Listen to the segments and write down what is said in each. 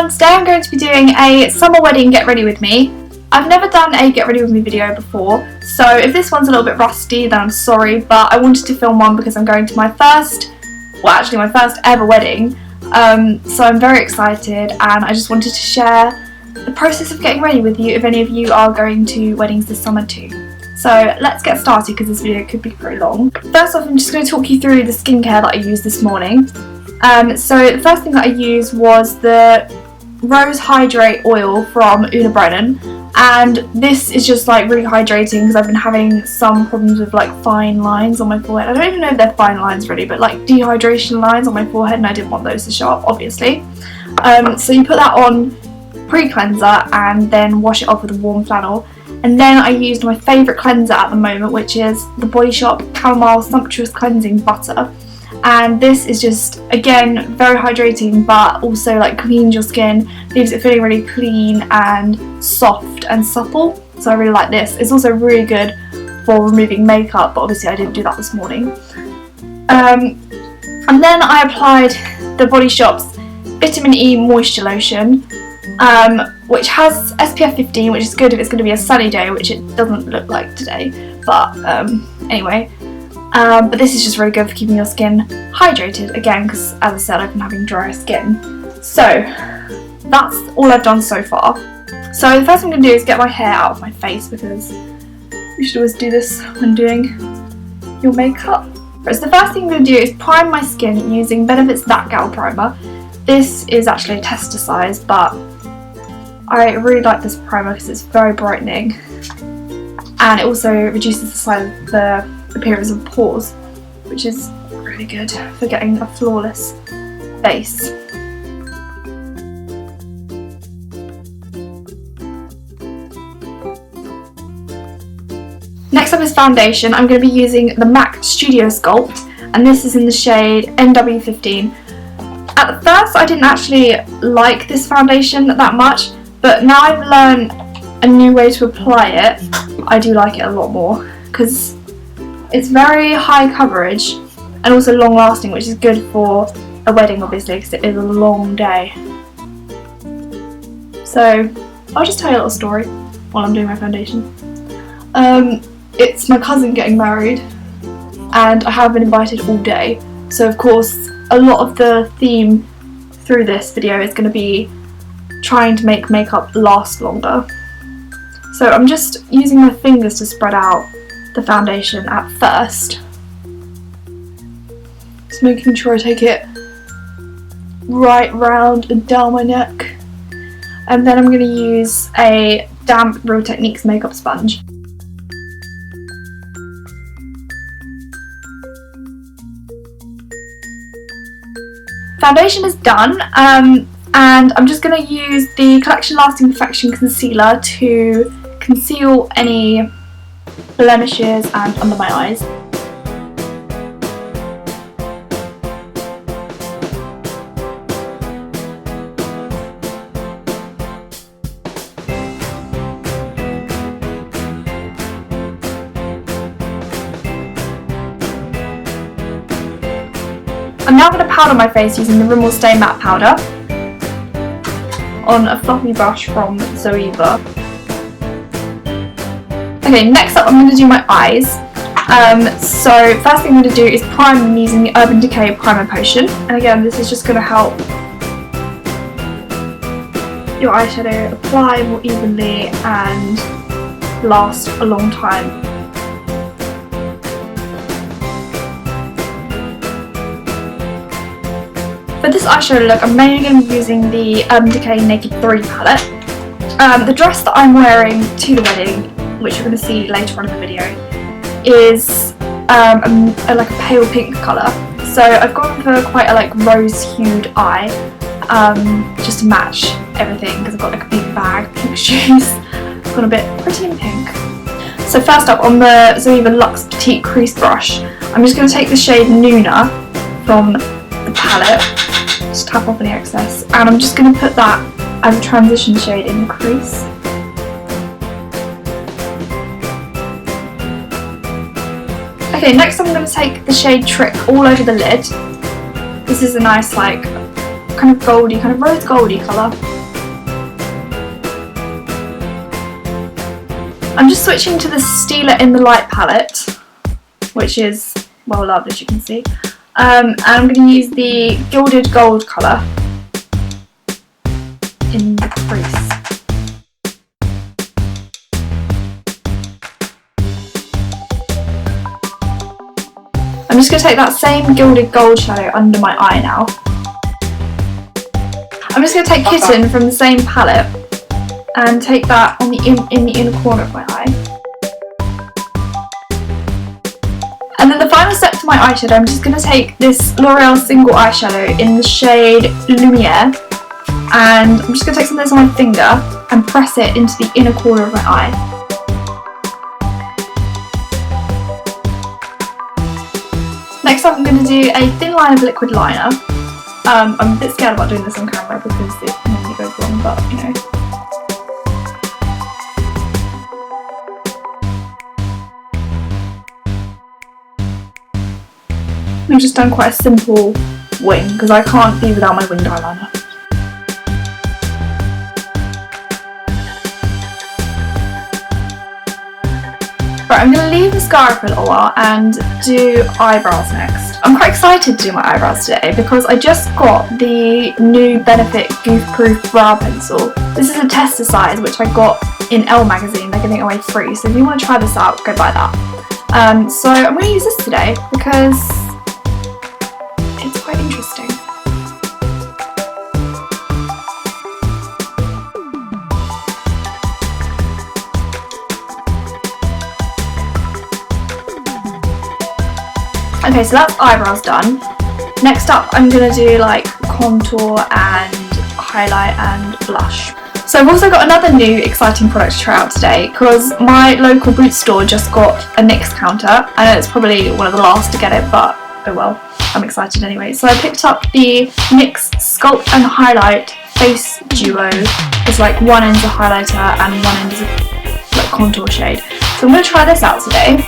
everyone, today I'm going to be doing a summer wedding get ready with me. I've never done a get ready with me video before, so if this one's a little bit rusty then I'm sorry, but I wanted to film one because I'm going to my first ever wedding, so I'm very excited and I just wanted to share the process of getting ready with you if any of you are going to weddings this summer too. So let's get started because this video could be pretty long. First off, I'm just going to talk you through the skincare that I used this morning. So the first thing that I used was the Rose Hydrate Oil from Una Brennan, and this is just like really hydrating because I've been having some problems with like fine lines on my forehead. I don't even know if they're fine lines really, but like dehydration lines on my forehead, and I didn't want those to show up obviously. So you put that on pre-cleanser and then wash it off with a warm flannel. And then I used my favourite cleanser at the moment, which is the Body Shop Chamomile Sumptuous Cleansing Butter. And this is just, again, very hydrating, but also like cleans your skin, leaves it feeling really clean and soft and supple. So I really like this. It's also really good for removing makeup, but obviously I didn't do that this morning. And then I applied the Body Shop's Vitamin E Moisture Lotion, which has SPF 15, which is good if it's going to be a sunny day, which it doesn't look like today. But anyway. But this is just really good for keeping your skin hydrated, again, because as I said, I've been having dry skin. So that's all I've done so far. So the first thing I'm going to do is get my hair out of my face, because you should always do this when doing your makeup. So the first thing I'm going to do is prime my skin using Benefit's That Gal Primer. This is actually a tester size, but I really like this primer because it's very brightening, and it also reduces the size of the appearance of pores, which is really good for getting a flawless face. Next up is foundation. I'm going to be using the MAC Studio Sculpt, and this is in the shade NW15. At first I didn't actually like this foundation that much, but now I've learned a new way to apply it. I do like it a lot more because it's very high coverage and also long lasting, which is good for a wedding obviously because it is a long day. So I'll just tell you a little story while I'm doing my foundation. It's my cousin getting married and I have been invited all day, so of course a lot of the theme through this video is going to be trying to make makeup last longer. So I'm just using my fingers to spread out the foundation at first, just making sure I take it right round and down my neck, and then I'm going to use a damp Real Techniques makeup sponge. Foundation is done, and I'm just going to use the Collection Lasting Perfection Concealer to conceal any blemishes and under my eyes. I'm now going to powder my face using the Rimmel Stay Matte Powder on a fluffy brush from Zoeva. Okay, next up I'm going to do my eyes. So first thing I'm going to do is prime them using the Urban Decay Primer Potion, and again this is just going to help your eyeshadow apply more evenly and last a long time. For this eyeshadow look, I'm mainly going to be using the Urban Decay Naked 3 palette. The dress that I'm wearing to the wedding, which you're going to see later on in the video, is like a pale pink colour. So I've gone for quite a like rose-hued eye, just to match everything because I've got like a big bag, pink shoes. I've gone a bit pretty in pink. So first up, on the Zoeva Luxe Petite Crease Brush, I'm just going to take the shade Nuna from the palette, just tap off any excess, and I'm just going to put that as a transition shade in the crease. Okay, next I'm going to take the shade Trick all over the lid. This is a nice like kind of goldy, kind of rose goldy colour. I'm just switching to the Steeler in the Light palette, which is well loved, as you can see. And I'm going to use the Gilded Gold colour in the crease. I'm just going to take that same Gilded Gold shadow under my eye now. I'm just going to take Kitten from the same palette and take that on in the inner corner of my eye. And then the final step to my eyeshadow, I'm just going to take this L'Oreal single eyeshadow in the shade Lumiere, and I'm just going to take some of this on my finger and press it into the inner corner of my eye. Next up I'm going to do a thin line of liquid liner. I'm a bit scared about doing this on camera because it normally goes wrong, but you know. I've just done quite a simple wing because I can't be without my winged eyeliner. Right, I'm going to leave mascara for a little while and do eyebrows next. I'm quite excited to do my eyebrows today because I just got the new Benefit Goof Proof Brow Pencil. This is a tester size which I got in Elle magazine. They're giving it away free, so if you want to try this out, go buy that. So I'm going to use this today because it's quite interesting. Okay, so that's eyebrows done. Next up I'm going to do like contour and highlight and blush. So I've also got another new exciting product to try out today because my local boot store just got a NYX counter. I know it's probably one of the last to get it, but oh well, I'm excited anyway. So I picked up the NYX Sculpt and Highlight Face Duo. It's like one end's a highlighter and one end is a like contour shade. So I'm going to try this out today.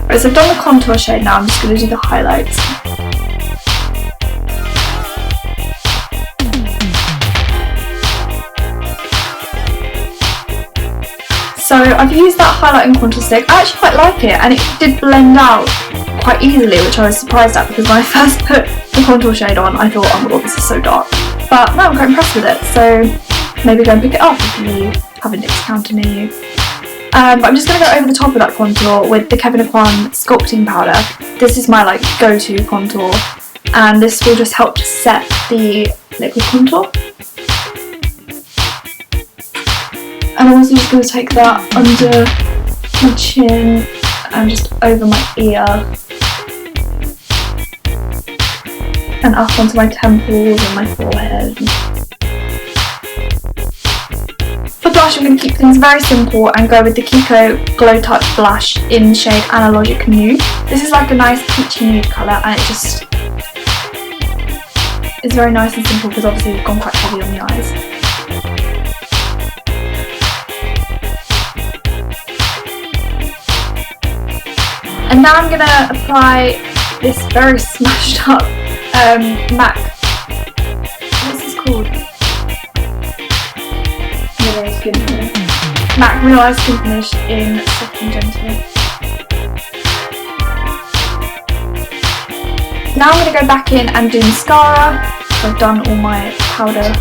Right, so I've done the contour shade now, I'm just going to do the highlights. So I've used that highlight and contour stick. I actually quite like it, and it did blend out quite easily, which I was surprised at because when I first put the contour shade on I thought, oh my god, this is so dark. But no, I'm quite impressed with it, so maybe go and pick it up if you have a NYX counter near you. But I'm just going to go over the top of that contour with the Kevyn Aucoin sculpting powder. This is my like go-to contour, and this will just help to set the liquid contour. And I'm also just going to take that under my chin and just over my ear and up onto my temples and my forehead. For blush, I'm going to keep things very simple and go with the Kiko Glow Touch blush in the shade Analogic Nude. This is like a nice peachy nude colour, and it just is very nice and simple because obviously we've gone quite heavy on the eyes. And now I'm going to apply this very smashed up MAC. What's this called? MAC Real Eye Skin Finish in Soft and Gentle. Now I'm going to go back in and do mascara. So I've done all my powder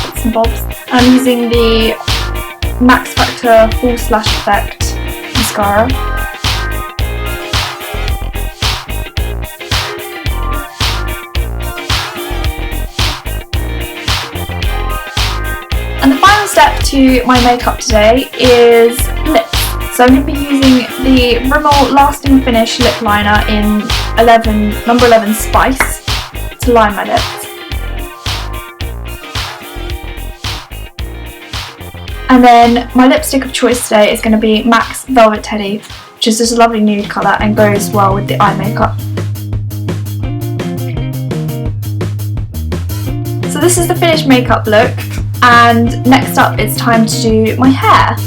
bits and bobs. And I'm using the Max Factor Full Slash Effect mascara. And the final step to my makeup today is lips. So I'm going to be using the Rimmel Lasting Finish lip liner in number 11 Spice to line my lips. And then my lipstick of choice today is going to be MAC's Velvet Teddy which is just a lovely nude colour and goes well with the eye makeup. So this is the finished makeup look, and next up it's time to do my hair.